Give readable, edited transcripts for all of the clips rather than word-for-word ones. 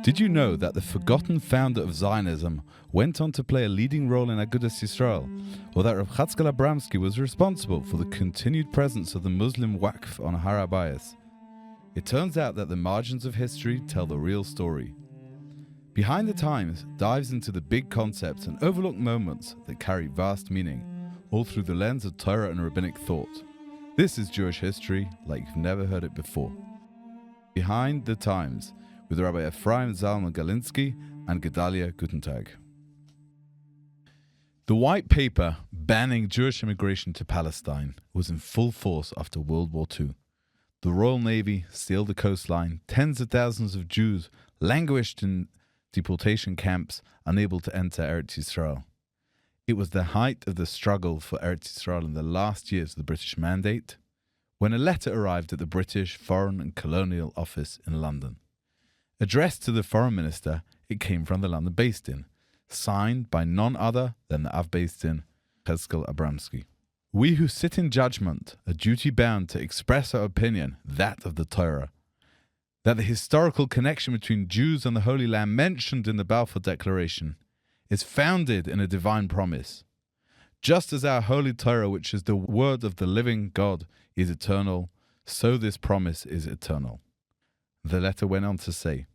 Did you know that the forgotten founder of Zionism went on to play a leading role in Agudas Yisrael, or that Rav Abramsky was responsible for the continued presence of the Muslim Waqf on Har HaBayis? It turns out that the margins of history tell the real story. Behind the Times dives into the big concepts and overlooked moments that carry vast meaning, all through the lens of Torah and rabbinic thought. This is Jewish history like you've never heard it before. Behind the Times, with Rabbi Ephraim Zalman Galinsky and Gedalia Gutentag. The white paper banning Jewish immigration to Palestine was in full force after World War II. The Royal Navy sealed the coastline. Tens of thousands of Jews languished in deportation camps, unable to enter Eretz Yisrael. It was the height of the struggle for Eretz Yisrael in the last years of the British Mandate, when a letter arrived at the British Foreign and Colonial Office in London. Addressed to the Foreign Minister, it came from the London Beis Din, signed by none other than the Av Beis Din, Abramsky. We who sit in judgment are duty-bound to express our opinion, that of the Torah, that the historical connection between Jews and the Holy Land mentioned in the Balfour Declaration is founded in a divine promise. Just as our Holy Torah, which is the word of the living God, is eternal, so this promise is eternal. The letter went on to say,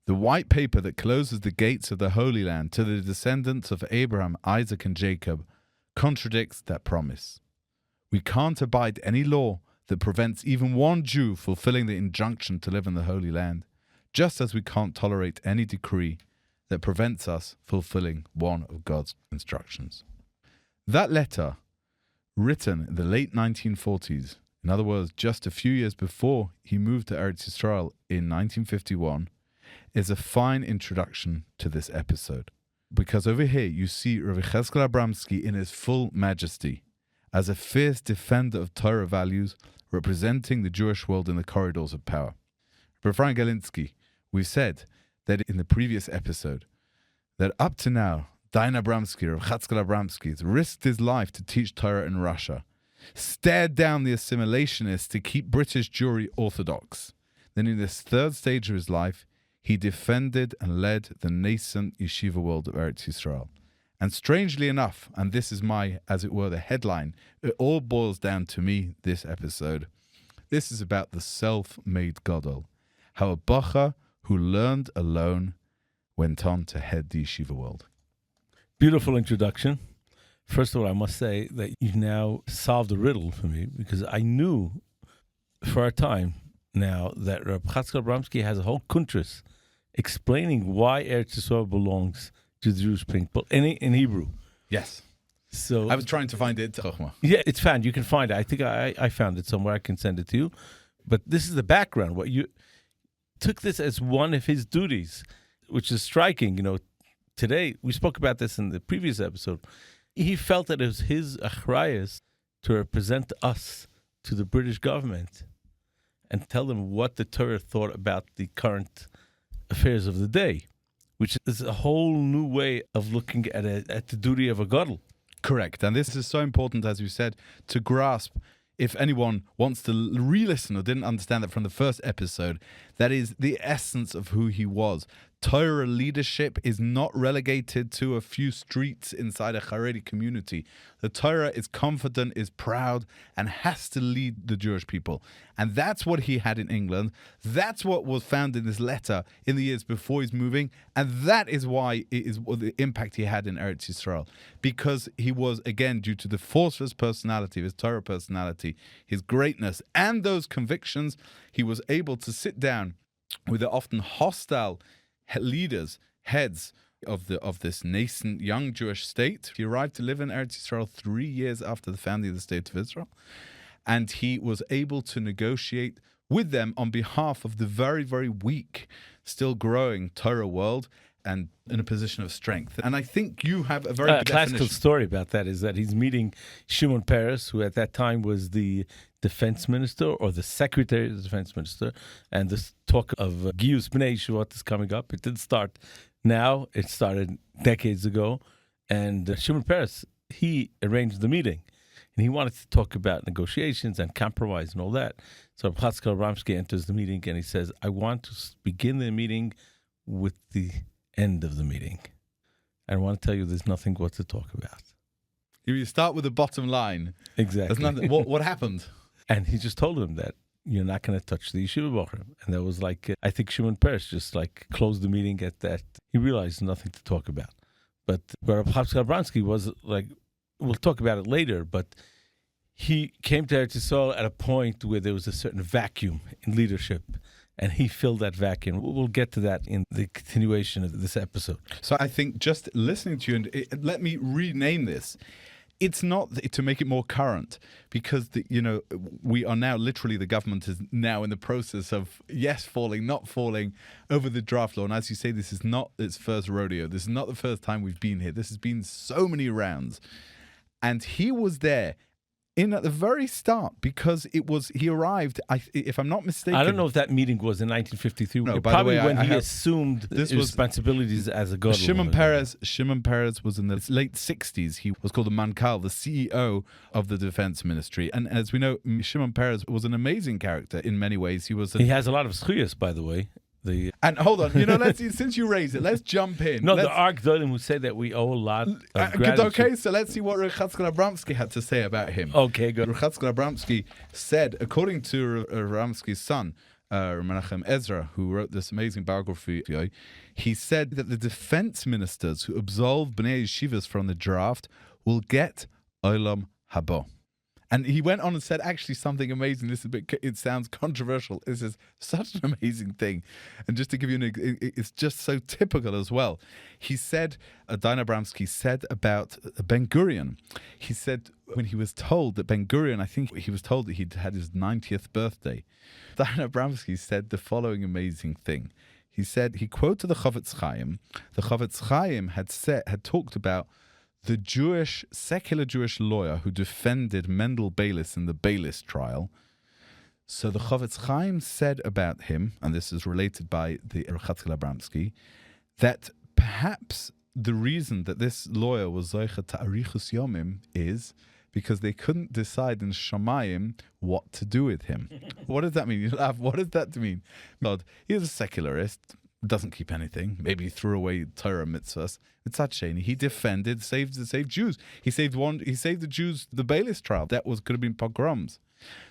the white paper that closes the gates of the Holy Land to the descendants of Abraham, Isaac, and Jacob contradicts that promise. We can't abide any law that prevents even one Jew fulfilling the injunction to live in the Holy Land, just as we can't tolerate any decree that prevents us fulfilling one of God's instructions. That letter, written in the late 1940s, in other words, just a few years before he moved to Eretz Yisrael in 1951, is a fine introduction to this episode. Because over here you see Rabbi Abramsky in his full majesty, as a fierce defender of Torah values, representing the Jewish world in the corridors of power. Rabbi Ephraim Galinsky, we've said that in the previous episode, that up to now, Dayan Abramsky, Rabbi Abramsky, has risked his life to teach Torah in Russia, stared down the assimilationists to keep British Jewry Orthodox. Then in this third stage of his life, he defended and led the nascent yeshiva world of Eretz Yisrael. And strangely enough, and this is my, as it were, the headline, it all boils down to me, this episode. This is about the self-made gadol, how a bocher who learned alone went on to head the yeshiva world. Beautiful introduction. First of all, I must say that you've now solved a riddle for me, because I knew for a time now that Rabbi Abramsky has a whole kuntris explaining why Eretz Yisrael belongs to the Jewish people in Hebrew. Yes. So I was trying to find it. Yeah, it's found. You can find it. I think I found it somewhere. I can send it to you. But this is the background. What you took this as one of his duties, which is striking. You know, today we spoke about this in the previous episode. He felt that it was his achrayus to represent us to the British government and tell them what the Torah thought about the current affairs of the day, which is a whole new way of looking at the duty of a gadol. Correct. And this is so important, as you said, to grasp, if anyone wants to re-listen or didn't understand it from the first episode, that is the essence of who he was. Torah leadership is not relegated to a few streets inside a Haredi community. The Torah is confident, is proud, and has to lead the Jewish people. And that's what he had in England. That's what was found in this letter in the years before he's moving. And that is why it is the impact he had in Eretz Yisrael. Because he was, again, due to the force of his personality, his Torah personality, his greatness, and those convictions, he was able to sit down with the often hostile leaders, heads of this nascent young Jewish state. He arrived to live in Eretz Yisrael 3 years after the founding of the State of Israel, and he was able to negotiate with them on behalf of the very, very weak, still growing Torah world, and in a position of strength. And I think you have a very good classical definition. Story about that is that he's meeting Shimon Peres, who at that time was the defense minister or the secretary of the defense minister, and this talk of Giyus Bnei Yeshivot is coming up. It didn't start now; it started decades ago. And Shimon Peres, he arranged the meeting, and he wanted to talk about negotiations and compromise and all that. So Abramsky enters the meeting and he says, "I want to begin the meeting with the end of the meeting. And I want to tell you there's nothing what to talk about. You start with the bottom line. Exactly. There's nothing. What happened? And he just told him that you're not going to touch the yeshiva bochurim. And that was like, I think Shimon Peres just like closed the meeting at that. He realized nothing to talk about. But where Abramsky was like, we'll talk about it later, but he came to Eretz Yisrael at a point where there was a certain vacuum in leadership, and he filled that vacuum. We'll get to that in the continuation of this episode. So I think just listening to you, and let me rename this. It's not to make it more current, because we are now literally, the government is now in the process of falling, not falling over the draft law. And as you say, this is not its first rodeo. This is not the first time we've been here. This has been so many rounds, and he was there at the very start, because he arrived, if I'm not mistaken. I don't know if that meeting was in 1953. No, probably when he assumed his responsibilities as a gadol. Shimon Peres was in the late 60s. He was called the Mankal, the CEO of the Defense Ministry. And as we know, Shimon Peres was an amazing character in many ways. He has a lot of zchuyos, by the way. And hold on, let's since you raised it, let's jump in. No, the Archdolim who say that we owe a lot of gratitude. Okay, so let's see what Abramsky had to say about him. Okay, good. Abramsky said, according to Abramsky's son, Menachem Ezra, who wrote this amazing biography, he said that the defense ministers who absolve Bnei Yeshivas from the draft will get Olam Haba. And he went on and said actually something amazing. It sounds controversial. This is such an amazing thing. And just to give you it's just so typical as well. He said, Dayan Abramsky said about Ben Gurion. He said when he was told that Ben Gurion, I think he was told that he'd had his 90th birthday. Dayan Abramsky said the following amazing thing. He said, he quoted the Chavetz Chaim. The Chavetz Chaim had talked about the secular Jewish lawyer who defended Mendel Baylis in the Baylis trial. So the Chavetz Chaim said about him, and this is related by the Abramsky, that perhaps the reason that this lawyer was Zoicha Ta'arichus Yomim is because they couldn't decide in Shamayim what to do with him. What does that mean? You laugh. What does that mean? God, he is a secularist. Doesn't keep anything. Maybe he threw away Torah mitzvahs. He defended, saved Jews. He saved the Jews, the Baylis trial. That could have been pogroms.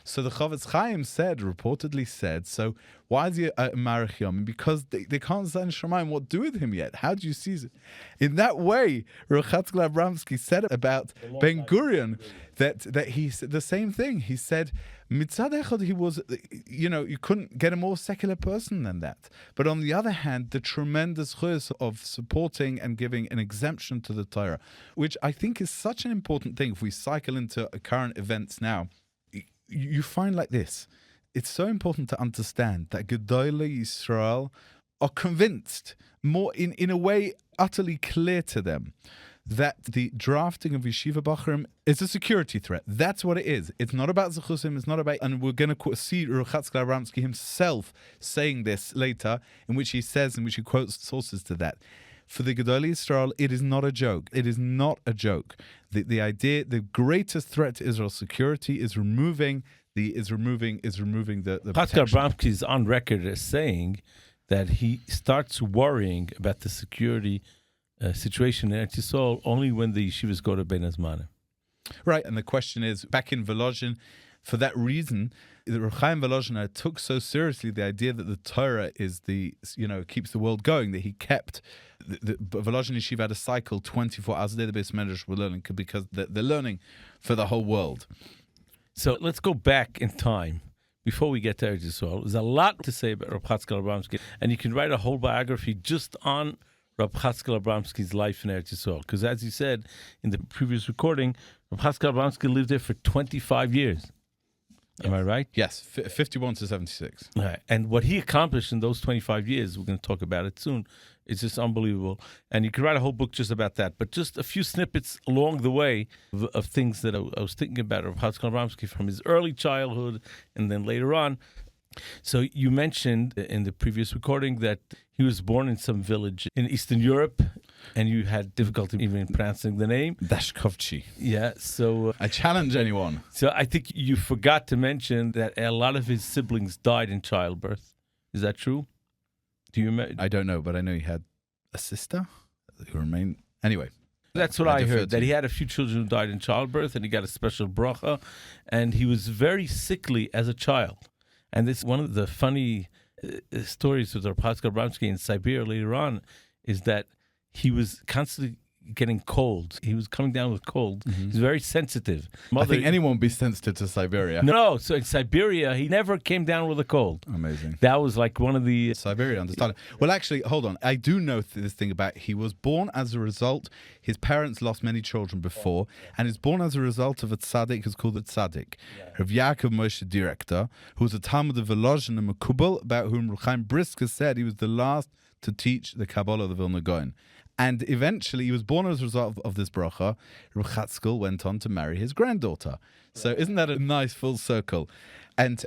So the Chavetz Chaim reportedly said, so why is he a Marich Yom? Because they can't say in Shemaim what to do with him yet. How do you see it? In that way, Rochatzkel Abramsky said about Ben Gurion that he said the same thing. He said, Mitzad Echad, he was, you couldn't get a more secular person than that. But on the other hand, the tremendous chus of supporting and giving an exemption to the Torah, which I think is such an important thing if we cycle into current events now. You find like this. It's so important to understand that Gedolei Yisrael are convinced, more in a way utterly clear to them, that the drafting of yeshiva bochurim is a security threat. That's what it is. It's not about zechusim. It's not about, and we're going to see Rochatzkel Abramsky himself saying this later, in which he quotes sources to that. For the Gedolei Yisrael, it is not a joke. It is not a joke. The idea, the greatest threat to Israel's security is removing the protection. Abramsky is on record as saying that he starts worrying about the security situation in Eretz Yisrael only when the yeshivas go to Ben Azmanim. Right, and the question is, back in Volozhin, for that reason, the Reb Chaim Volozhin took so seriously the idea that the Torah is keeps the world going, that he kept the Volozhin Yeshiva had a cycle 24 hours a day. The base medrash were learning because they're learning for the whole world. So let's go back in time before we get to Eretz Yisrael. There's a lot to say about Reb Chatzkel Abramsky, and you can write a whole biography just on Reb Chatzkel Abramsky's life in Eretz Yisrael. Because as you said in the previous recording, Reb Chatzkel Abramsky lived there for 25 years. Am I right? Yes, 51 to 76. Right. And what he accomplished in those 25 years, we're going to talk about it soon, it's just unbelievable. And you could write a whole book just about that. But just a few snippets along the way of things that I was thinking about of Chatzkel Abramsky from his early childhood and then later on. So you mentioned in the previous recording that he was born in some village in Eastern Europe, and you had difficulty even pronouncing the name. Dashkovchi. Yeah, so... I challenge anyone. So I think you forgot to mention that a lot of his siblings died in childbirth. Is that true? Do you remember? I don't know, but I know he had a sister who remained. Anyway. That's what I heard, that he had a few children who died in childbirth, and he got a special bracha, and he was very sickly as a child. And this one of the funny stories with Abramsky in Siberia later on is that he was constantly getting cold. He was coming down with cold. Mm-hmm. He's very sensitive. I think anyone would be sensitive to Siberia. No, so in Siberia, he never came down with a cold. Amazing. That was like one of the... Siberia, understand. Well, actually, hold on. I do know this thing about he was born as a result, his parents lost many children before, and he's born as a result of a tzaddik who's called a tzaddik. Rabbi Moshe Director, who was a Talmud of Volozhin and Makubal, about whom Chaim Brisker said he was the last to teach the Kabbalah of the Vilna Gaon. And eventually, he was born as a result of this bracha. Reb Chatzkel went on to marry his granddaughter. So isn't that a nice full circle? And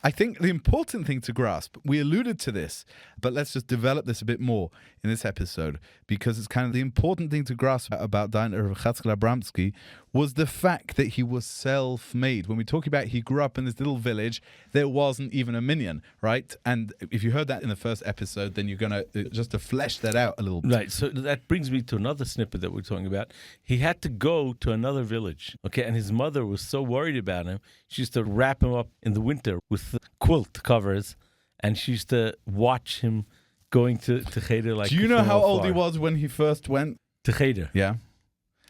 I think the important thing to grasp, we alluded to this, but let's just develop this a bit more in this episode, because it's kind of the important thing to grasp about Reb Chatzkel Abramsky was the fact that he was self-made. When we talk about he grew up in this little village, there wasn't even a minyan, right? And if you heard that in the first episode, then you're going to, just to flesh that out a little bit. Right, so that brings me to another snippet that we're talking about. He had to go to another village, okay, and his mother was so worried about him, she used to wrap him up in the winter with quilt covers, and she used to watch him going to Cheder. Like, do you know how old he was when he first went? To Cheder. Yeah.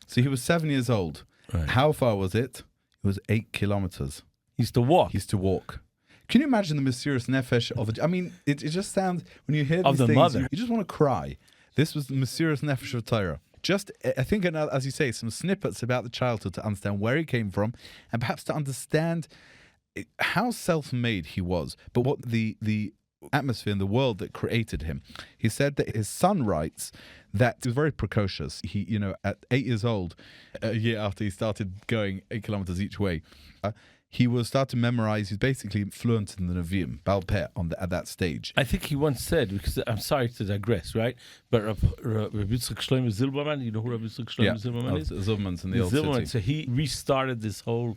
So he was 7 years old. Right. How far was it? It was 8 kilometers. He used to walk. He used to walk. Can you imagine the Mesiras Nefesh of it? I mean, it just sounds, when you hear of these the things, mother. You just want to cry. This was the Mesiras Nefesh of Torah. Just, I think, as you say, some snippets about the childhood to understand where he came from, and perhaps to understand how self-made he was, but what the atmosphere in the world that created him. He said that his son writes that he was very precocious. He, at 8 years old, a year after he started going 8 kilometers each way, he will start to memorize. He's basically fluent in the Nevi'im, Baal Peh, at that stage. I think he once said, because I'm sorry to digress, right? But Rabbi Yitzchak Shlomo Zilberman, you know who Rabbi Yitzchak Shlomo Zilberman is? Zilberman's in the old city. So he restarted this whole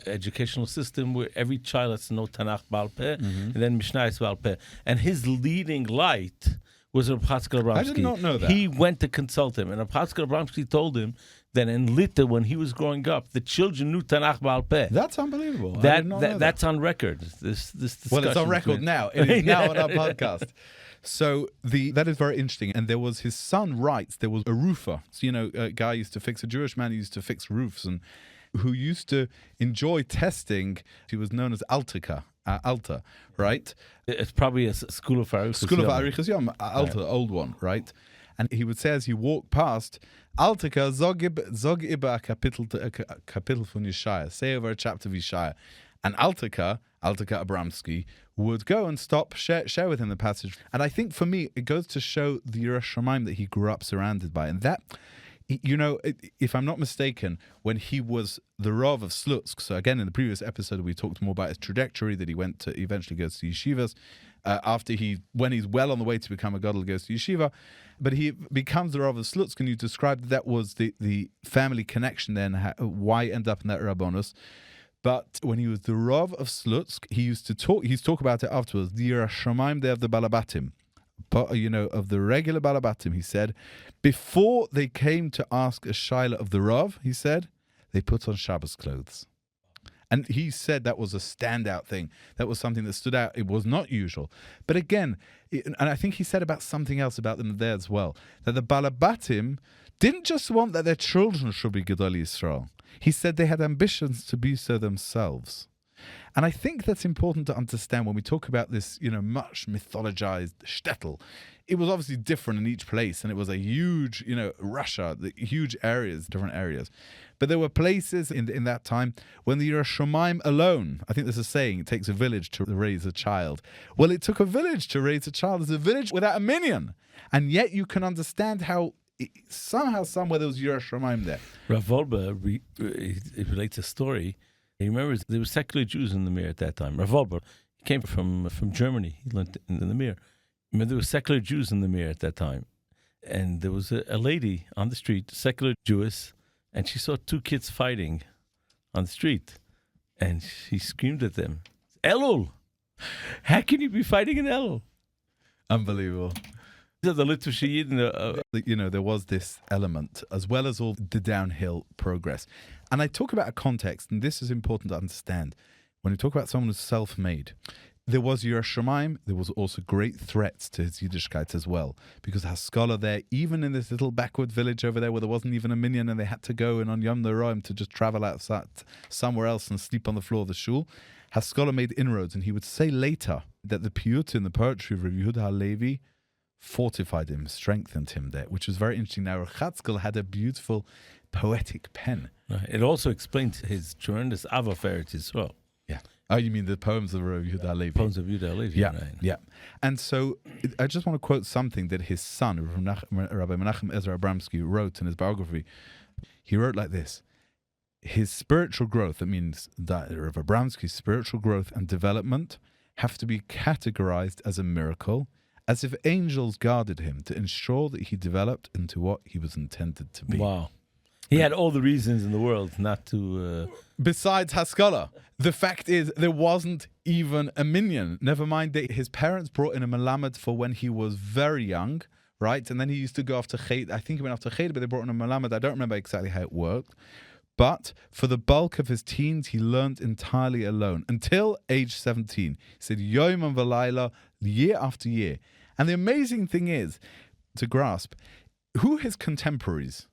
educational system where every child has to know Tanakh Baal Peh, and then Mishnah is Baal Peh. And his leading light was Rabbi Chatzkel Abramsky. I did not know that. He went to consult him, and Rabbi Chatzkel Abramsky told him that in Lita, when he was growing up, the children knew Tanakh Baal Peh. That's unbelievable. I did not know that. That's on record. This well, it's on record now. It is now on our podcast. So that is very interesting. And there was his son writes, there was a roofer. So, a guy used to fix, a Jewish man who used to fix roofs, and who used to enjoy testing. He was known as Alta, right? It's probably a school of Arichas Yom, Alta, old one, right? And he would say as he walked past, Altika zog iba a kapitel von Yeshaya, say over a chapter of Yeshaya. And Altika Abramsky, would go and stop, share with him the passage. And I think for me, it goes to show the Yerushalayim that he grew up surrounded by. And that, if I'm not mistaken, when he was the Rav of Slutsk, so again, in the previous episode, we talked more about his trajectory, that he went to eventually goes to yeshivas. When he's well on the way to become a gadol, goes to yeshiva, but he becomes the Rav of Slutsk, and you described that was the family connection there, and why end up in that Rabbanus. But when he was the Rav of Slutsk, he used to talk about it afterwards, the Yerushalayim there of the Balabatim, of the regular Balabatim, he said, before they came to ask a shaila of the Rav, he said, they put on Shabbos clothes. And he said that was a standout thing. That was something that stood out. It was not usual. But again, and I think he said about something else about them there as well, that the Balabatim didn't just want that their children should be Gadol Yisrael. He said they had ambitions to be so themselves. And I think that's important to understand when we talk about this, much mythologized shtetl. It was obviously different in each place, and it was a huge, Russia, the huge areas, different areas. But there were places in that time when the Yerushalayim alone, I think there's a saying, it takes a village to raise a child. Well, it took a village to raise a child. There's a village without a minyan. And yet you can understand how somehow, somewhere there was Yerushalayim there. Rav Wolbe relates a story. He remembers there were secular Jews in the Mir at that time. Rav Wolbe came from Germany. He learned in the Mir. There were secular Jews in the Mir at that time. And there was a lady on the street, secular Jewess, and she saw two kids fighting on the street. And she screamed at them, Elul! How can you be fighting in Elul? Unbelievable. The Litvish Yidden, There was this element, as well as all the downhill progress. And I talk about a context, and this is important to understand. When we talk about someone who's self-made, there was Yerushalayim, there was also great threats to his Yiddishkeit as well. Because Haskalah there, even in this little backward village over there where there wasn't even a minyan and they had to go in on Yom Noraim to just travel outside somewhere else and sleep on the floor of the shul, Haskalah made inroads. And he would say later that the piyut in the poetry of Rabbi Yehuda HaLevi fortified him, strengthened him there, which was very interesting. Now, Chatzkel had a beautiful poetic pen. It also explains his tremendous Ava Feretz as well. Yeah. Oh, you mean the poems of Rabbi Yehuda HaLevi? Poems of Yehuda HaLevi. Yeah, right. yeah. And so I just want to quote something that his son, Rabbi Menachem Ezra Abramsky, wrote in his biography. He wrote like this: his spiritual growth, that means that Rabbi Abramsky's spiritual growth and development, have to be categorized as a miracle, as if angels guarded him to ensure that he developed into what he was intended to be. Wow. He had all the reasons in the world not to... Besides Haskalah, the fact is there wasn't even a minyan. Never mind that his parents brought in a melamed for when he was very young, right? And then he used to go off to Ched. I think he went off to Ched, but they brought in a melamed. I don't remember exactly how it worked. But for the bulk of his teens, he learned entirely alone until age 17. He said, Yom and Valayla, year after year. And the amazing thing is, to grasp, who his contemporaries?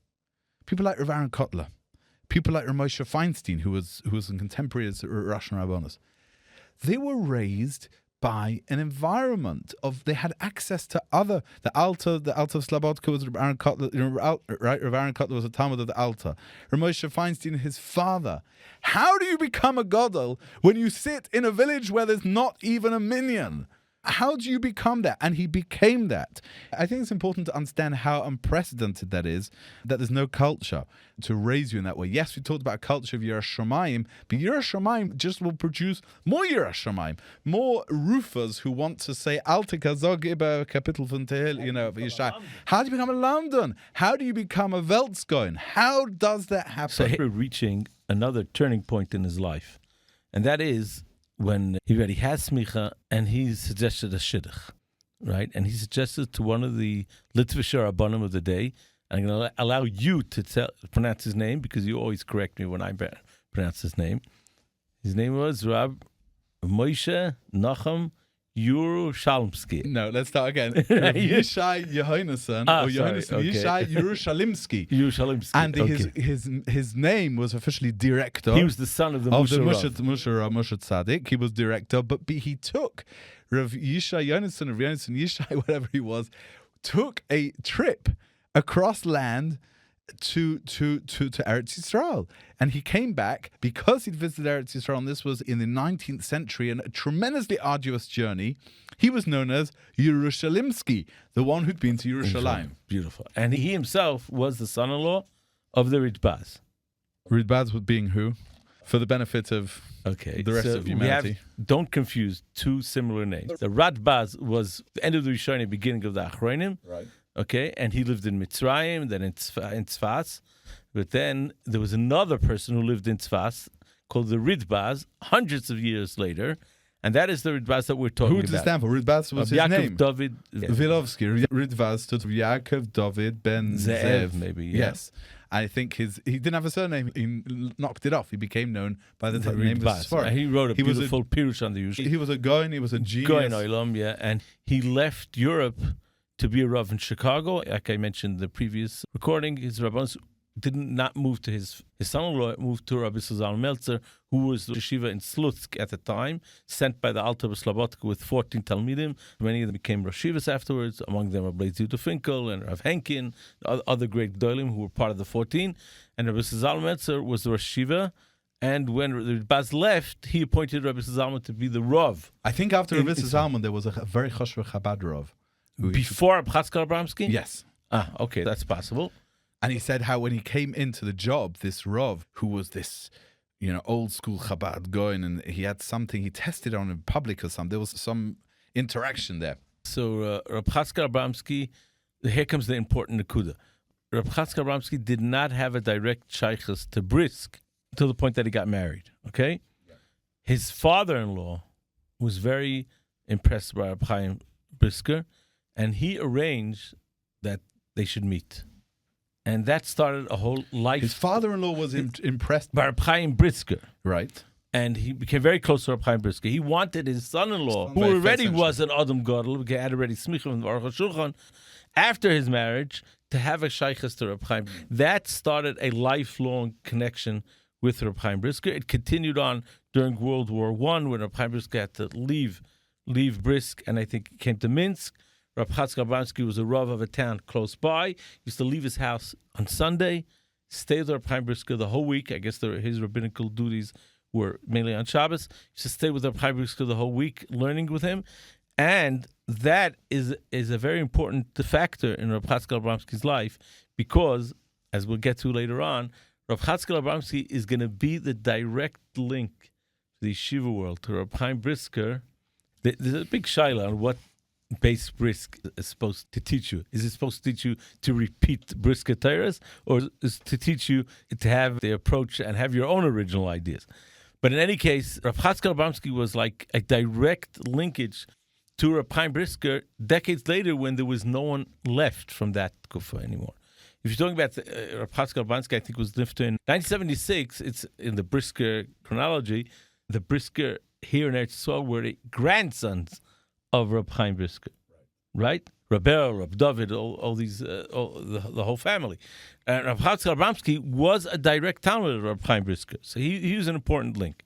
People like Rav Aaron Kotler, people like Rav Moshe Feinstein, who was a contemporary as Rosh Rabbanos. They were raised by an environment of, they had access to the Alta of Slobodka was Rav Aaron Kotler, right? Rav Aaron Kotler was a Talmud of the Alta. Rav Moshe Feinstein, his father. How do you become a gadol when you sit in a village where there's not even a minyan? How do you become that? And he became that. I think it's important to understand how unprecedented that is, that there's no culture to raise you in that way. Yes, we talked about a culture of Yerushalayim, but Yerushalayim just will produce more Yerushalayim, more roofers who want to say, Alte Kazog Iber Kapitel von Tehil, How do you become a London? How do you become a Weltskoin? How does that happen? So we're reaching another turning point in his life. And that is when he already has smicha, and he suggested a shidduch, right? And he suggested to one of the Litvish Rabbanim of the day, I'm going to allow you to pronounce his name, because you always correct me when I pronounce his name. His name was Rabbi Moshe Nachum Yerushalimsky. No, let's start again. Yeshai Yehonason, or Yehonason, okay. Yeshai Yerushalimsky. Yerushalimsky. And his name was officially director. He was the son of the Moshe Tzaddik. He was director, but he took Rav Yeshai Yehonason, Rav Yehonason Yeshai, whatever he was, took a trip across land to Eretz Yisrael. And he came back because he'd visited Eretz Yisrael, and this was in the 19th century, and a tremendously arduous journey. He was known as Yerushalimsky, the one who'd been to Yerushalayim. Beautiful. And he himself was the son-in-law of the Ritbaz. Ritbaz being who? For the benefit of the rest of humanity. Don't confuse two similar names. The Radbaz was the end of the Rishonim, beginning of the Achronim. Right. Okay, and he lived in Mitzrayim, then in Tzfas. But then there was another person who lived in Tzfas called the Ritbaz, hundreds of years later, and that is the Ritbaz that we're talking about. Who does it stand for? Ritbaz was his Yaakov name. David Vilovsky. Ritbaz stood for Yaakov David Ben Zev. Maybe, yeah. Yes. I think he didn't have a surname. He knocked it off. He became known by the name of Sfar. He wrote a beautiful Pirush on the Yush. He was a Goin, he was a genius. Goin Olam, yeah, and he left Europe to be a Rav in Chicago. Like I mentioned in the previous recording, his Rabbans did not move to his son-in-law, moved to Rabbi Suzanne Meltzer, who was the yeshiva in Slutsk at the time, sent by the Alta Slobodka with 14 Talmidim. Many of them became roshivas afterwards, among them Rabbi Zuta Finkel and Rav Henkin, other great gedolim who were part of the 14. And Rabbi Suzanne Meltzer was the yeshiva. And when the Baz left, he appointed Rabbi Suzalman to be the Rav. I think after Rabbi Suzalman, there was a very chashva Chabad Rav. Before Chatzkel Abramsky? Yes. Okay, that's possible. And he said how when he came into the job, this Rav, who was this, old school Chabad going, and he had something, he tested on in public or something. There was some interaction there. So Reb Chatzkel Abramsky, here comes the important nekuda. Reb Chatzkel Abramsky did not have a direct shaychus to Brisk to the point that he got married, okay? Yeah. His father-in-law was very impressed by Reb Chaim Brisker, and he arranged that they should meet. And that started a whole life. His father-in-law was impressed by Reb Chaim Brisker. Right. And he became very close to Reb Chaim Brisker. He wanted his son-in-law, who already was an Adam Gadol, who had already smicha from the Aruch HaShulchan, after his marriage, to have a shaykhus to Reb Chaim. That started a lifelong connection with Reb Chaim Brisker. It continued on during World War I, when Reb Chaim Brisker had to leave Brisk, and I think he came to Minsk. Reb Chatzkel Abramsky was a rav of a town close by. He used to leave his house on Sunday, stay with Reb Chaim Brisker the whole week. I guess his rabbinical duties were mainly on Shabbos. He used to stay with Reb Chaim Brisker the whole week, learning with him. And that is a very important factor in Reb Chatzkel Abramsky's life, because, as we'll get to later on, Reb Chatzkel Abramsky is going to be the direct link to the yeshiva world, to Reb Chaim Brisker. There's a big shaila on what base Brisk is supposed to teach you. Is it supposed to teach you to repeat Brisker Torahs, or is it to teach you to have the approach and have your own original ideas? But in any case, Reb Chatzkel Abramsky was like a direct linkage to Reb Chaim Brisker decades later, when there was no one left from that kufa anymore. If you're talking about Reb Chatzkel Abramsky, I think was lived in 1976. It's in the Brisker chronology. The Brisker here in Eretz Yisrael were the grandsons of Reb Chaim Brisker, right? Reb Erel, Reb David, all these, the whole family. And Reb Chatzkel Abramsky was a direct talmid of Reb Chaim Brisker, so he was an important link.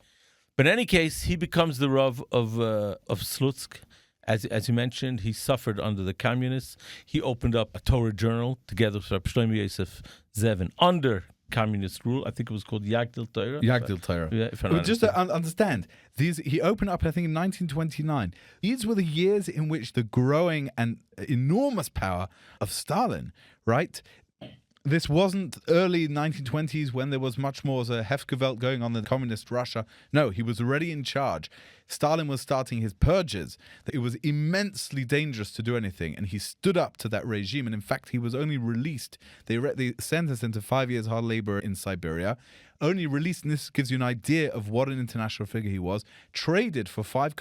But in any case, he becomes the Rav of Slutsk. As you mentioned, he suffered under the communists. He opened up a Torah journal together with Reb Shlomo Yosef Zevin under communist rule. I think it was called Yagdil Torah. Yagdil Torah. Yeah, Well, just to understand, he opened up, I think, in 1929. These were the years in which the growing and enormous power of Stalin, right? This wasn't early 1920s when there was much more as a Hefgewalt going on in communist Russia. No, he was already in charge. Stalin was starting his purges. It was immensely dangerous to do anything, and he stood up to that regime. And in fact, he was only released. They sentenced him to 5 years hard labor in Siberia. Only released, and this gives you an idea of what an international figure he was, traded for 5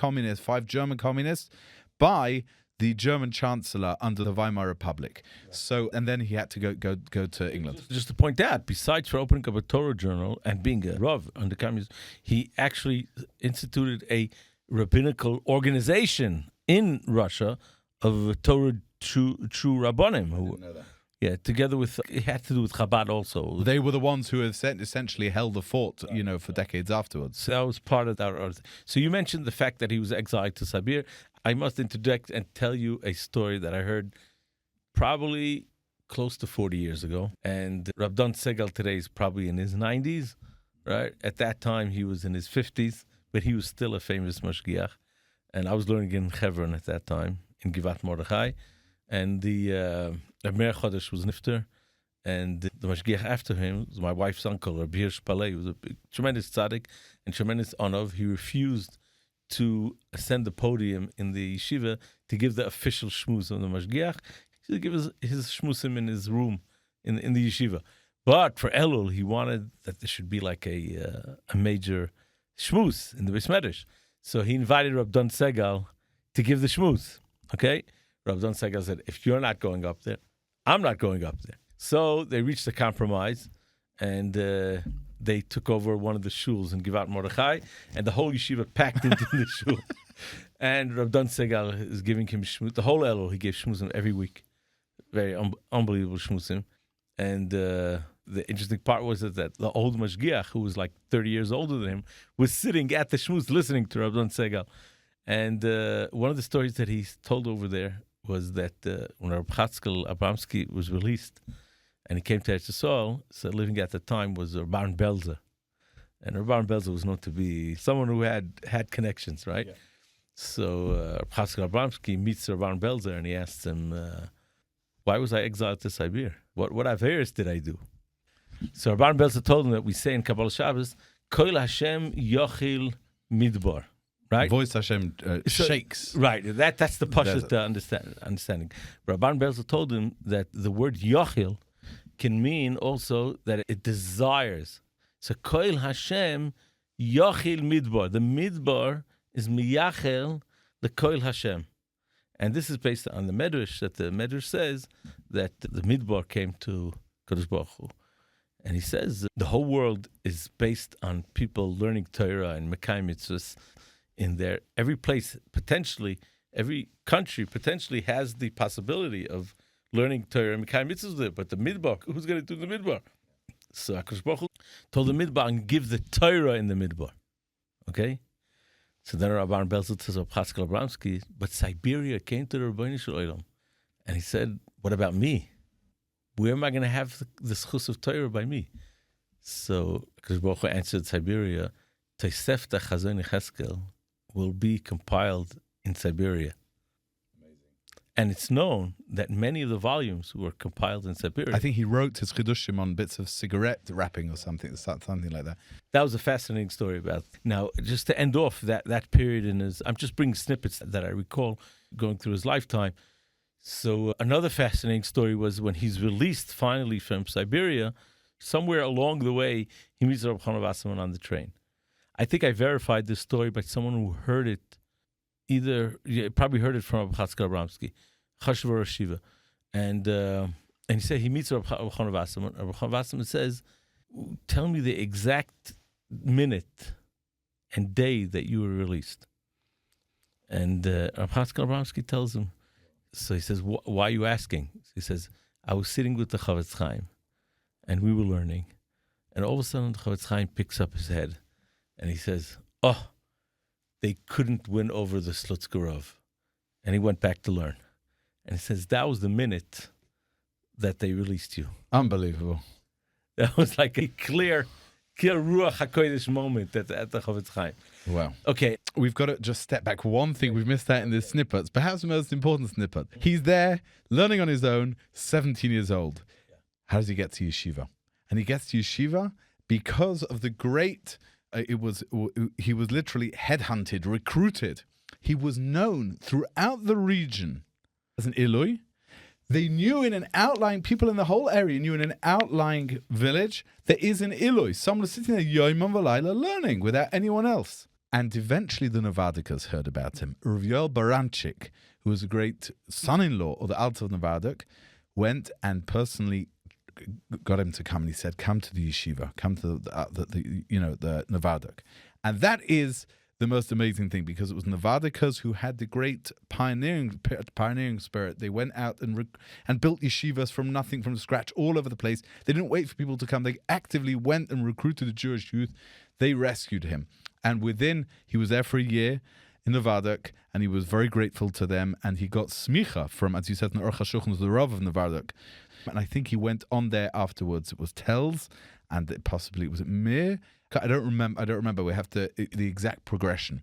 German communists, by the German Chancellor under the Weimar Republic. Yeah. So, and then he had to go to England. Just to point out, besides for opening up a Torah journal and being a Rav under communism, he actually instituted a rabbinical organization in Russia of Torah true Rabbanim. I didn't know that. Yeah, together with, it had to do with Chabad also. They were the ones who essentially held the fort, for decades afterwards. So that was part of that. So you mentioned the fact that he was exiled to Siberia. I must interject and tell you a story that I heard probably close to 40 years ago. And Rabdan Segal today is probably in his 90s, right? At that time, he was in his 50s, but he was still a famous mashgiach. And I was learning in Hebron at that time, in Givat Mordechai. And the Mer Chodesh was Nifter. And the mashgiach after him was my wife's uncle, Rabbi Paley. He was a tremendous tzaddik and tremendous honor. He refused to ascend the podium in the yeshiva to give the official shmuz of the mashgiach. He should give his shmuzim in his room in the yeshiva. But for Elul, he wanted that there should be like a major shmuz in the Beis Medrash. So he invited Rabdan Segal to give the shmuz. Okay? Rabdan Segal said, if you're not going up there, I'm not going up there. So they reached a compromise, and they took over one of the shuls in Givat Mordechai, and the whole yeshiva packed into the shul. And Rabdan Segal is giving him shmuz. The whole Elul, he gave shmuzim every week. Very unbelievable shmuzim. And the interesting part was that the old mashgiach, who was like 30 years older than him, was sitting at the shmuz listening to Rabdan Segal. And one of the stories that he told over there was that when Rabbi Chatzkel Abramsky was released, and he came to Eretz Yisrael, so living at the time was Rabban Belzer. And Rabban Belzer was known to be someone who had connections, right? Yeah. So Chatzkel Abramsky meets Rabban Belzer, and he asks him, why was I exiled to Siberia? What averes did I do? So Rabban Belzer told him that we say in Kabbalah Shabbos, Koil Hashem Yochil Midbar. Right? Voice Hashem shakes. Right. That's the pashut understanding. Rabban Belzer told him that the word Yochil can mean also that it desires. So Koil Hashem Yochil Midbar. The Midbar is Miyachel the Koil Hashem. And this is based on the Medrash, that the Medrash says that the Midbar came to Kadosh Baruch Hu. And he says that the whole world is based on people learning Torah and Mekayim Mitzvahs in there. Every place, potentially, every country potentially has the possibility of learning Torah and Mekayim Mitzvahs there. But the Midbar, who's going to do the Midbar? So HaKadosh Baruch Hu told the Midbar and give the Torah in the Midbar. Okay? So then Rabbi Belzel says, Pascal Abramsky, but Siberia came to the Rebbeinu Shalom, and he said, what about me? Where am I going to have the schus of Torah by me? So HaKadosh Baruch Hu answered Siberia, Tosefta Chazon Yecheskel will be compiled in Siberia. And it's known that many of the volumes were compiled in Siberia. I think he wrote his chidushim on bits of cigarette wrapping or something like that. That was a fascinating story about. Now, just to end off that period in his, I'm just bringing snippets that I recall going through his lifetime. So another fascinating story was when he's released finally from Siberia. Somewhere along the way, he meets Rabbi Chana Wasserman on the train. I think I verified this story by someone who heard it. Probably heard it from Rabbi Abramsky, Chashuv Yeshiva, and he said he meets Rabbi Chana Wasserman. Rabbi Chana Wasserman says, "Tell me the exact minute and day that you were released." And Rabbi Abramsky tells him. So he says, "Why are you asking?" He says, "I was sitting with the Chavetz Chaim, and we were learning, and all of a sudden the Chavetz Chaim picks up his head, and he says, 'Oh, they couldn't win over the Slutzkerov.' And he went back to learn. And he says, that was the minute that they released you." Unbelievable. That was like a clear Ruach HaKodesh moment at the Chavetz Chaim. Wow. Okay. We've got to just step back. One thing we've missed out in the snippets, perhaps the most important snippet. He's there, learning on his own, 17 years old. How does he get to yeshiva? And he gets to yeshiva because of the great... he was literally headhunted, recruited. He was known throughout the region as an Ilui. They knew in an outlying, people in the whole area knew in an outlying village, there is an Ilui. Someone sitting there, Yom V'Layla, learning without anyone else. And eventually the Novardikas heard about him. Rav Yoel Baranchik, who was a great son-in-law of the Alter of Novardik, went and personally got him to come, and he said, "Come to the yeshiva, come to the Novardik." And that is the most amazing thing, because it was Novardikas who had the great pioneering spirit. They went out and built yeshivas from nothing, from scratch, all over the place. They didn't wait for people to come. They actively went and recruited the Jewish youth. They rescued him. And he was there for a year in Novardik, and he was very grateful to them, and he got smicha from, as you said, the Aruch HaShulchan, the Rav of Novardik. And I think he went on there afterwards. It was Telz, and possibly was it Mir? I don't remember. We have the exact progression,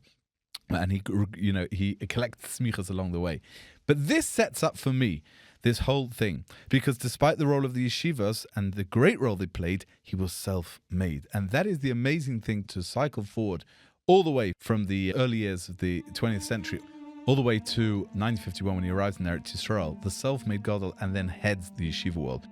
and he collects smichas along the way. But this sets up for me this whole thing, because despite the role of the yeshivas and the great role they played, he was self-made, and that is the amazing thing to cycle forward all the way from the early years of the 20th century, all the way to 1951 when he arrives in Eretz Yisrael, the self-made gadol, and then heads the yeshiva world.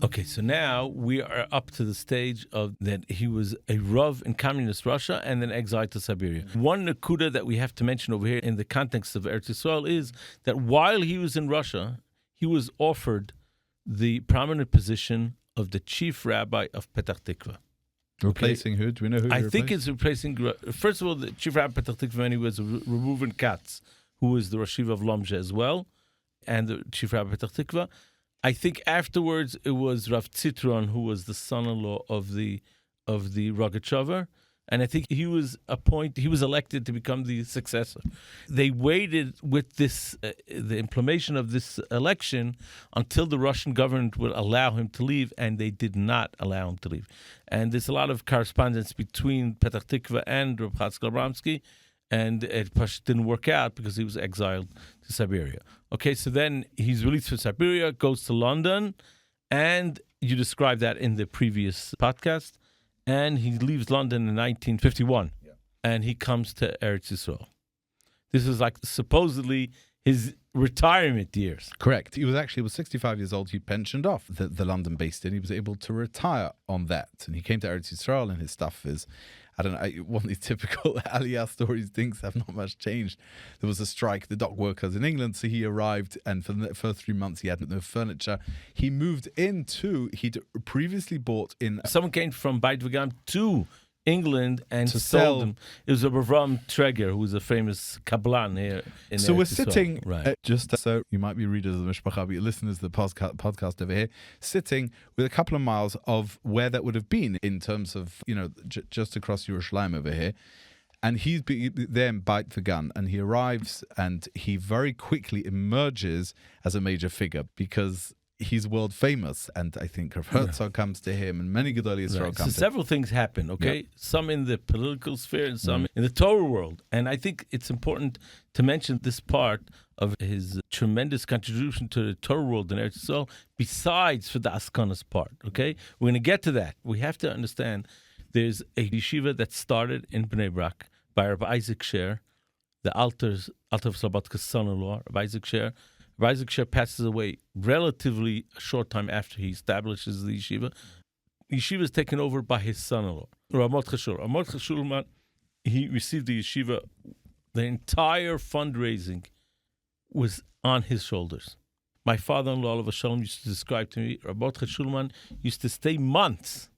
Okay, so now we are up to the stage of that he was a Rav in communist Russia and then exiled to Siberia. One nakuda that we have to mention over here in the context of Eretz Yisrael is that while he was in Russia, he was offered the prominent position of the chief rabbi of Petach Tikva. Replacing who? Do we know who? I think it's replacing. First of all, the chief rabbi of Petach Tikva was Reuven Katz, who was the Roshei of Lomzhe as well, and the chief rabbi of Petach Tikva. I think afterwards it was Rav Tzitron, who was the son-in-law of the Rogachover, and I think he was elected to become the successor. They waited with this the implementation of this election until the Russian government would allow him to leave, and they did not allow him to leave. And there's a lot of correspondence between Petach Tikva and Reb Chatzkel Abramsky, and it didn't work out because he was exiled to Siberia. Okay, so then he's released from Siberia, goes to London, and you described that in the previous podcast, and he leaves London in 1951, and he comes to Eretz Yisrael. This is like supposedly his retirement years. Correct. He was 65 years old. He pensioned off the London-based inn. He was able to retire on that, and he came to Eretz Yisrael, and his stuff is I don't know, one of these typical Aliyah stories, things have not much changed. There was a strike, the dock workers in England, so he arrived, and for the first 3 months he had no furniture. He moved into, he'd previously bought in... Someone came from Beit Vagam to England and To sold sell- them. It was Avram Treger, who was a famous Kabbalan here in So we're Eretz Yisrael. sitting, Right. just so you might be readers of the Mishpacha, but your listeners of the podcast over here, sitting with a couple of miles of where that would have been in terms of, just across Yerushalayim over here. And he's there in Beit Vagam, and he arrives, and he very quickly emerges as a major figure because he's world famous. And I think Rav Herzog comes to him, and many Gadol Yisrael Right. So come to him. several things happen, okay? Some in the political sphere and some in the Torah world. And I think it's important to mention this part of his tremendous contribution to the Torah world in Eretz Yisrael, besides for the Askanas part, okay? We're going to get to that. We have to understand there's a yeshiva that started in Bnei Brak by Rabbi Isaac Sher, the Alter of Slobodka's son-in-law, Rabbi Isaac Sher. Rabbi Isaac Sher passes away relatively a short time after he establishes the yeshiva. The yeshiva is taken over by his son-in-law, Ramot Chashul. Ramot Chashulman, he received the yeshiva. The entire fundraising was on his shoulders. My father-in-law, Olav Shalom, used to describe to me, Ramot Chashulman used to stay months,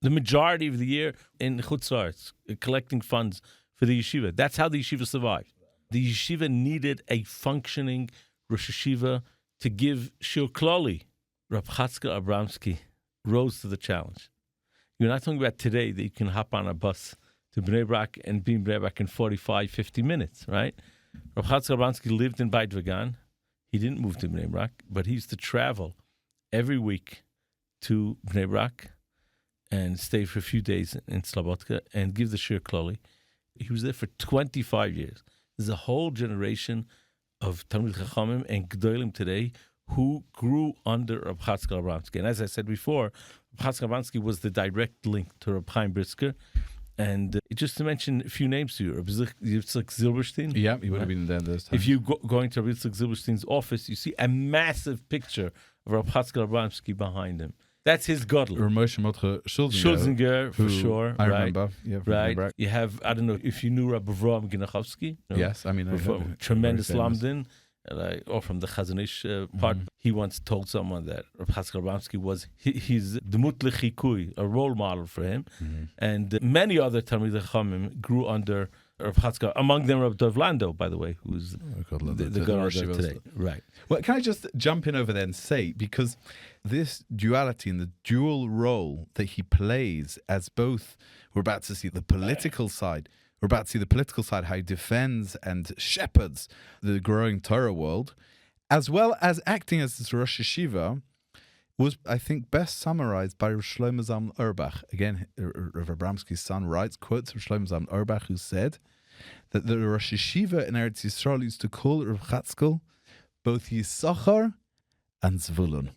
the majority of the year, in Chutz La'aretz, collecting funds for the yeshiva. That's how the yeshiva survived. The yeshiva needed a functioning Rosh Yeshiva to give Shir Klali. Rab Chatzkel Abramsky rose to the challenge. You're not talking about today that you can hop on a bus to Bnei Brak and be in Bnei Brak in 45, 50 minutes, right? Rab Chatzkel Abramsky lived in Beit Vagam. He didn't move to Bnei Brak, but he used to travel every week to Bnei Brak and stay for a few days in Slobodka and give the Shir Klali. He was there for 25 years. There's a whole generation of Talmid Chachamim and Gdolim today who grew under Rab Chatzkel Abramsky. And as I said before, Rab Chatzkel Abramsky was the direct link to Rab Chaim Brisker. And just to mention a few names to you, Rab Yitzchak Zilberstein. Yeah, he would have been there those times. If you going to Rab Yitzchak Zilberstein's office, you see a massive picture of Rab Chatzkel Abramsky behind him. That's his gadol. Or Moshe Schulzinger. Schulzinger, for sure. I right? remember. Yeah, from Right. Brak. You have, I don't know if you knew Rabbi Avram Ginachowski. No? Yes, I mean, I heard of it. Tremendous Very famous. Lamdin, or from the Chazanish part. He once told someone that Rabbi Chatzkel Abramsky was he's Demut Lechikui, a role model for him. And many other Talmidei Chachamim grew under Rabbi Chatzkel, among them Rabbi Dov Lando, by the way, who's the gadol today. Right. Well, can I just jump in over there and say, because this duality and the dual role that he plays as both, we're about to see the political side, how he defends and shepherds the growing Torah world, as well as acting as this Rosh Yeshiva, was, I think, best summarized by Shlomo Zalman Auerbach. Again, Rav Abramsky's son quotes Rav Shlomo Zalman Auerbach, who said that the Rosh Yeshiva in Eretz Yisrael used to call Rav Chatzkel both Yisachar and Zvulun.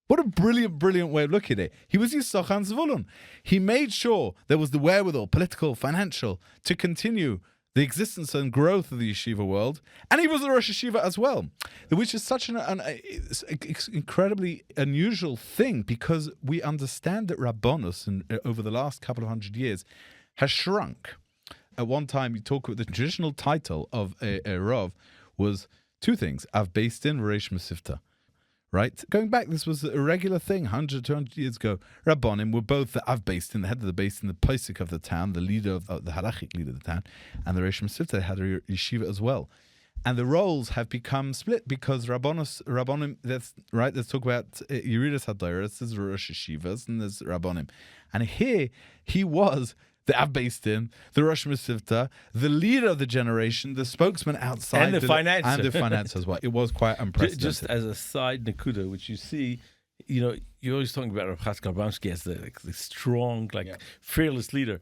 What a brilliant, brilliant way of looking at it. He was Yisachar and Zvulun. He made sure there was the wherewithal, political, financial, to continue the existence and growth of the yeshiva world. And he was the Rosh Yeshiva as well, which is such an incredibly unusual thing, because we understand that Rabbanus, over the last couple of 100 years, has shrunk. At one time, you talk about the traditional title of a Rav was two things: Av Beis Din, Reish Mesivta. Right? Going back, this was a regular thing 100, 200 years ago. Rabbonim were both the Av Beis Din, the head of the Beis Din, the Pesach of the town, the leader of the halachic leader of the town, and the Reish Mesivta had a yeshiva as well. And the roles have become split because Rabbonim, that's right, let's talk about Yeridas HaDoros, there's Rosh Yeshivas, and there's Rabbonim. And here, he was the Av Beis Din, the Rosh Mesivta, the leader of the generation, the spokesman outside, and the financer. And the finance as well. It was quite unprecedented. Just as a side nakuda, which you see, you're always talking about Rav Chatzkel Abramsky as the strong, fearless leader.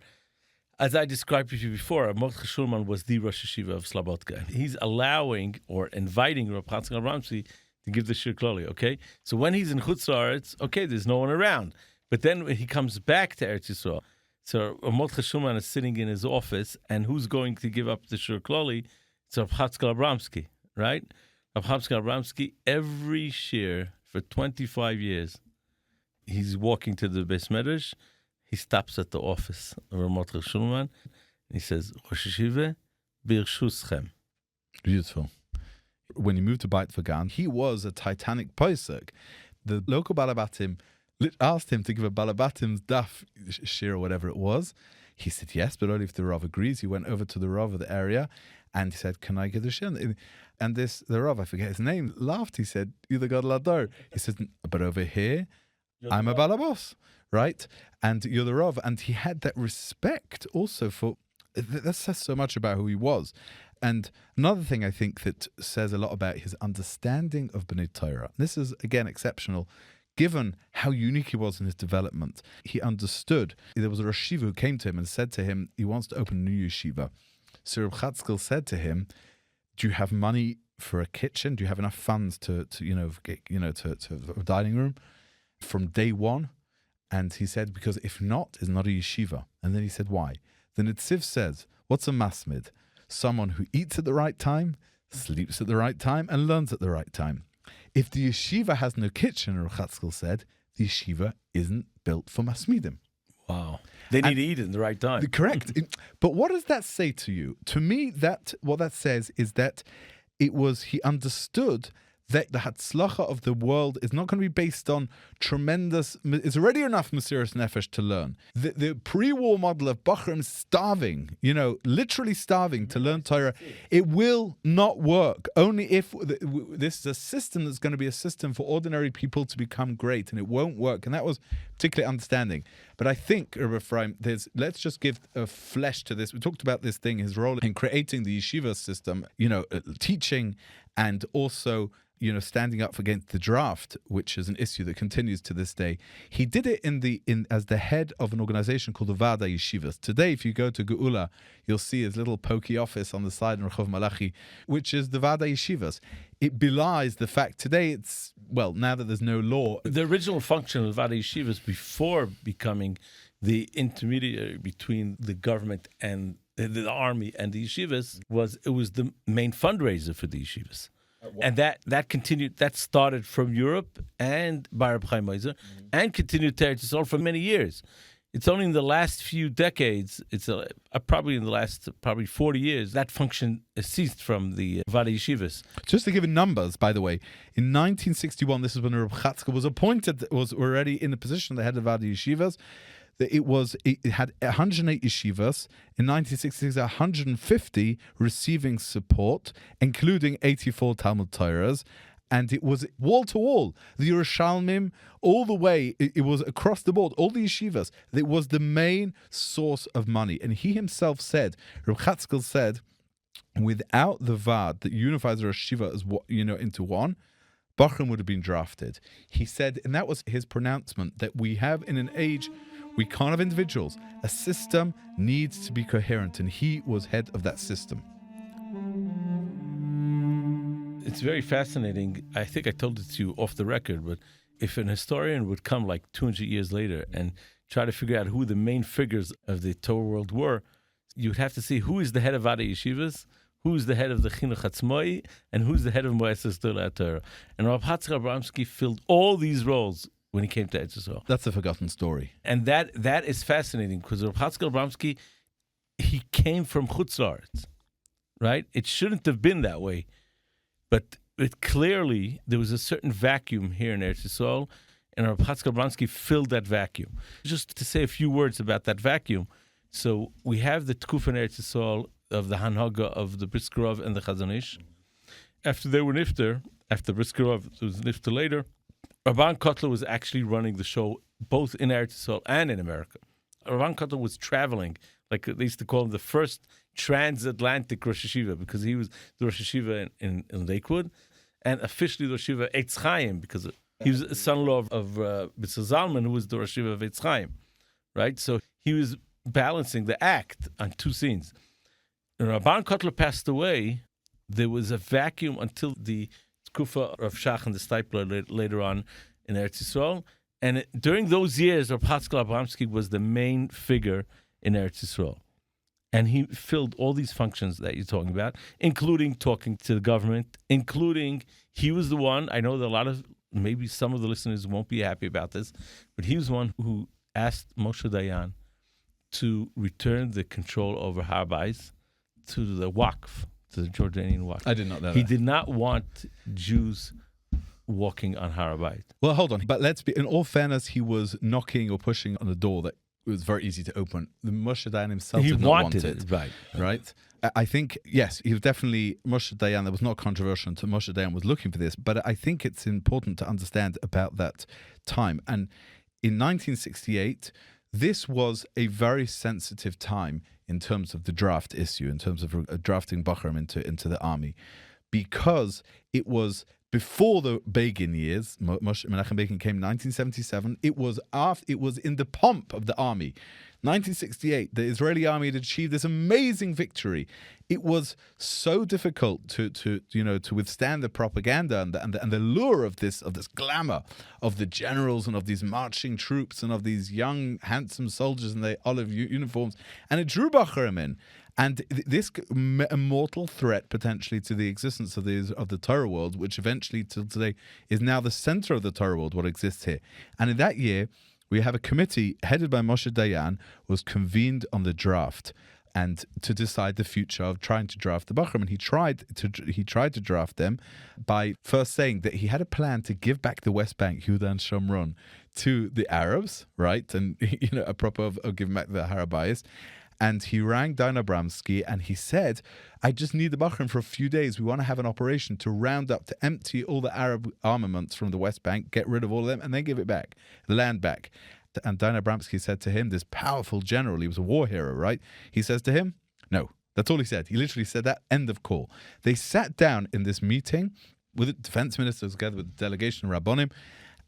As I described to you before, Mordechai Schulman was the Rosh Yeshiva of Slobodka. He's allowing or inviting Rav Chatzkel Abramsky to give the Shir Klali, okay? So when he's in Chutz La'aretz, okay, there's no one around. But then when he comes back to Eretz Yisrael, so Mordechai Schulman is sitting in his office, and who's going to give up the Shir Klali? It's Rav Chatzkel Abramsky, right? Rav Chatzkel Abramsky, every shir for 25 years, he's walking to the Beis Medrash. he stops at the office of Rav Shulman, and he says, Rosh Yeshiva, Birshuschem. Beautiful. When he moved to Beit Vagan, he was a titanic posek. The local Balabatim asked him to give a Balabatim's daf shir or whatever it was. He said yes, but only if the Rav agrees. He went over to the Rav of the area and he said, can I give the shir? And the Rav, I forget his name, laughed. He said, you're the gadol ador. He said, but over here, I'm a balabos, right? And you're the Rav. And he had that respect also for, that says so much about who he was. And another thing I think that says a lot about his understanding of B'nai Torah. This is, again, exceptional. Given how unique he was in his development, he understood. There was a rosh yeshiva who came to him and said to him, he wants to open a new yeshiva. So Reb Chatzkel said to him, do you have money for a kitchen? Do you have enough funds to a dining room from day one? And he said, because if not, it's not a yeshiva. And then he said, why? The Netziv says, what's a masmid? Someone who eats at the right time, sleeps at the right time, and learns at the right time. If the yeshiva has no kitchen, Reb Chatzkel said, the yeshiva isn't built for masmidim. Wow. They need to eat in the right time. Correct. But what does that say to you? To me, what that says is that he understood that the Hatzlacha of the world is not going to be based on tremendous, it's already enough Mesiras Nefesh to learn. The pre-war model of bochurim starving, literally starving to learn Torah, it will not work. Only if this is a system that's going to be a system for ordinary people to become great, and it won't work. And that was particularly understanding. But I think, Rabbi Ephraim, let's just give a flesh to this. We talked about this thing, his role in creating the yeshiva system, teaching, and also standing up against the draft, which is an issue that continues to this day. He did it as the head of an organization called the Vada Yeshivas. Today, if you go to Geula, you'll see his little pokey office on the side in Rehov Malachi, which is the Vada Yeshivas. It belies the fact today now that there's no law. The original function of Vada Yeshivas before becoming the intermediary between the government and the army and the yeshivas was the main fundraiser for the yeshivas. And that continued. That started from Europe and by Reb Chaim Oizer, and continued to Eretz Yisrael for many years. It's only in the last few decades, probably in the last 40 years, that function ceased from the Vada Yeshivas. Just to give you numbers, by the way, in 1961, this is when Reb Chatzkel was already in the position, the head of Vada Yeshivas. It had 108 yeshivas. In 1966, 150 receiving support, including 84 Talmud Torahs. And it was wall to wall. The Yerushalmim, all the way, it was across the board, all the yeshivas. It was the main source of money. And he himself said, Reb Chatzkel said, without the Vad that unifies the Rosh Yeshiva as into one, bochurim would have been drafted. He said, and that was his pronouncement, that we have in an age, we can't have individuals. A system needs to be coherent, and he was head of that system. It's very fascinating. I think I told it to you off the record, but if an historian would come like 200 years later and try to figure out who the main figures of the Torah world were, you'd have to see who is the head of Vada Yeshivas, who's the head of the Chinuch Hatzmoi, and who's the head of Moeses Gedolei Torah. And Rav Hatzkel Abramsky filled all these roles when he came to Eretz Yisrael. That's a forgotten story. And that is fascinating, because Rav Hatzkel Abramsky, he came from Chutz La'aretz, right? It shouldn't have been that way. But clearly, there was a certain vacuum here in Eretz Yisrael, and Rav Hatzkel Abramsky filled that vacuum. Just to say a few words about that vacuum. So we have the Tkufa in Eretz Yisrael of the Hanhaga of the Brisker Rov and the Chazon Ish. After they were nifter, after Brisker Rov was nifter later, Rabban Kotler was actually running the show both in Eretz Yisrael and in America. Rabban Kotler was traveling, like they used to call him the first transatlantic Rosh Yeshiva, because he was the Rosh Yeshiva in Lakewood, and officially the Rosh Yeshiva Eitz Chaim, because he was a son-in-law of B'tzal Zalman, who was the Rosh Yeshiva of Eitz Chaim, right? So he was balancing the act on two scenes. When Rabban Kotler passed away, there was a vacuum until the Tkufa of Shach and the Stipler later on in Eretz Yisrael. And during those years, Rav Hatzkel Abramsky was the main figure in Eretz Yisrael. And he filled all these functions that you're talking about, including talking to the government, including he was the one, I know that maybe some of the listeners won't be happy about this, but he was the one who asked Moshe Dayan to return the control over Har Bayis to the Waqf, to the Jordanian Waqf. I did not know He that. did not want Jews walking on Har Bayis. Well, hold on. But let's be, in all fairness, he was knocking or pushing on a door that was very easy to open. The Moshe Dayan himself He did not want wanted it. right. Right? I think, yes, he was definitely Moshe Dayan. That was not controversial until Moshe Dayan was looking for this. But I think it's important to understand about that time. And in 1968, this was a very sensitive time in terms of the draft issue, in terms of drafting bochurim into the army, because it was before the Begin years. Menachem Begin came in 1977. It was in the pomp of the army. 1968, the Israeli army had achieved this amazing victory. It was so difficult to withstand the propaganda and the lure of this glamour of the generals and of these marching troops and of these young handsome soldiers in their olive uniforms, and it drew bochurim in. And this immortal threat potentially to the existence of the Torah world, which eventually till today is now the center of the Torah world, what exists here. And in that year, we have a committee headed by Moshe Dayan was convened on the draft and to decide the future of trying to draft the bochurim. And he tried to draft them by first saying that he had a plan to give back the West Bank, Yehuda and Shomron, to the Arabs, right? And apropos of giving back the Har Bayis. And he rang down Abramsky and he said, I just need the bochurim for a few days. We want to have an operation to round up, to empty all the Arab armaments from the West Bank, get rid of all of them, and then give it back, the land back. And Dayan Abramsky said to him, this powerful general, he was a war hero, right? He says to him, no, that's all he said. He literally said that, end of call. They sat down in this meeting with the defense ministers together with the delegation, Rabbonim,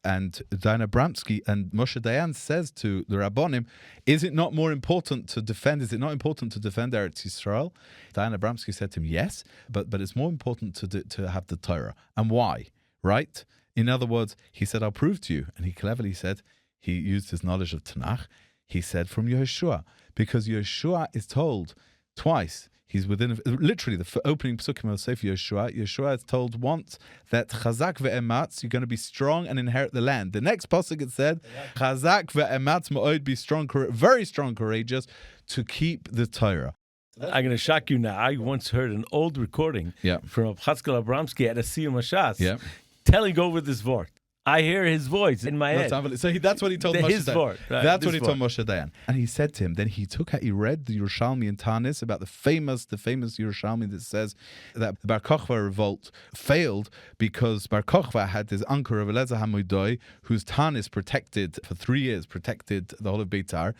and Dayan Abramsky, and Moshe Dayan says to the Rabbonim, is it not more important to defend? Is it not important to defend Eretz Yisrael? Dayan Abramsky said to him, yes, but it's more important to have the Torah. And why? Right? In other words, he said, I'll prove to you. And he cleverly said, he used his knowledge of Tanakh. He said from Yehoshua, because Yehoshua is told twice. He's literally the opening psukim of Sefer Yehoshua. Yehoshua is told once that chazak ve'ematz, you're going to be strong and inherit the land. The next pasuk it said, chazak ve'ematz ma'od, be strong, very strong, courageous, to keep the Torah. I'm going to shock you now. I once heard an old recording from Chatzkel Abramsky at a Siyum Hashas telling over this word. I hear his voice in my head. So that's what he told Moshe Dayan. That's what he told Moshe Dayan. And he said to him, then he read the Yerushalmi in Tanis about the famous Yerushalmi that says that the Bar Kochva revolt failed because Bar Kochva had his uncle Rav Eliezer HaMoidoi, whose Tanis protected for 3 years, protected the whole of Beitar,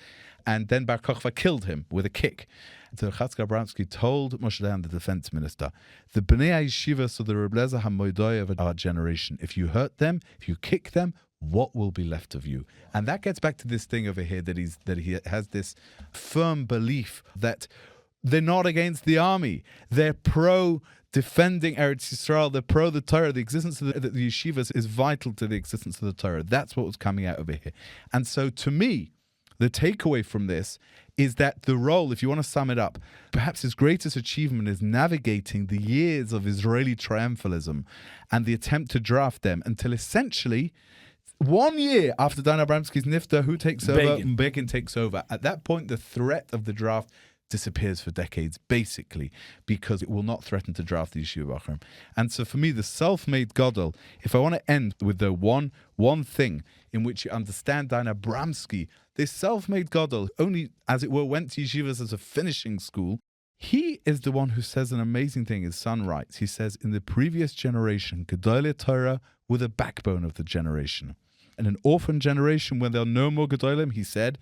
and then Bar Kochva killed him with a kick. So Chatzkel Abramsky told Moshe Dayan, the defense minister, the Bnei Yeshiva, so the Rav Eliezer HaMoidoi of our generation, if you hurt them, if you kick them, what will be left of you? And that gets back to this thing over here that he has this firm belief that they're not against the army. They're pro defending Eretz Yisrael. They're pro the Torah. The existence of the yeshivas is vital to the existence of the Torah. That's what was coming out over here. And so to me, the takeaway from this is that the role, if you want to sum it up, perhaps his greatest achievement is navigating the years of Israeli triumphalism and the attempt to draft them until essentially 1 year after Dayan Abramsky's nifta, who takes over? Begin takes over. At that point, the threat of the draft disappears for decades, basically, because it will not threaten to draft the yeshiva bochurim. And so for me, the self-made gadol, if I want to end with the one thing in which you understand Dayan Abramsky, this self-made gadol only, as it were, went to yeshivas as a finishing school. He is the one who says an amazing thing. His son writes, he says, in the previous generation, Gedolei Torah were the backbone of the generation. In an orphan generation where there are no more Gedolim, he said,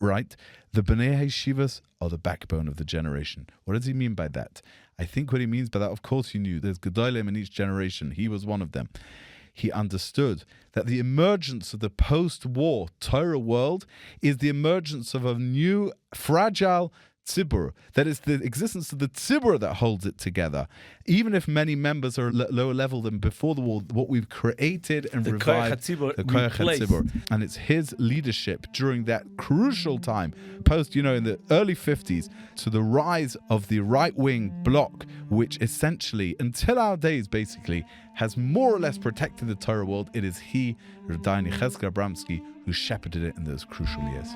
right, the Bnei Yeshivas are the backbone of the generation. What does he mean by that? I think what he means by that, of course you knew, there's Gedolim in each generation. He was one of them. He understood that the emergence of the post-war Torah world is the emergence of a new, fragile, tzibur, that it's the existence of the tzibur that holds it together. Even if many members are lower level than before the war, what we've created and revived, the koyach hatzibur, and it's his leadership during that crucial time, post, in the early 50s, to the rise of the right-wing bloc, which essentially, until our days, basically, has more or less protected the Torah world. It is he, Rabbi Abramsky, who shepherded it in those crucial years.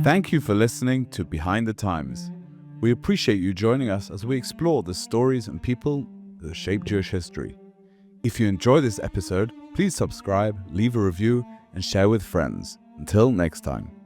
Thank you for listening to Behind the Times. We appreciate you joining us as we explore the stories and people that shape Jewish history. If you enjoy this episode, please subscribe, leave a review, and share with friends. Until next time.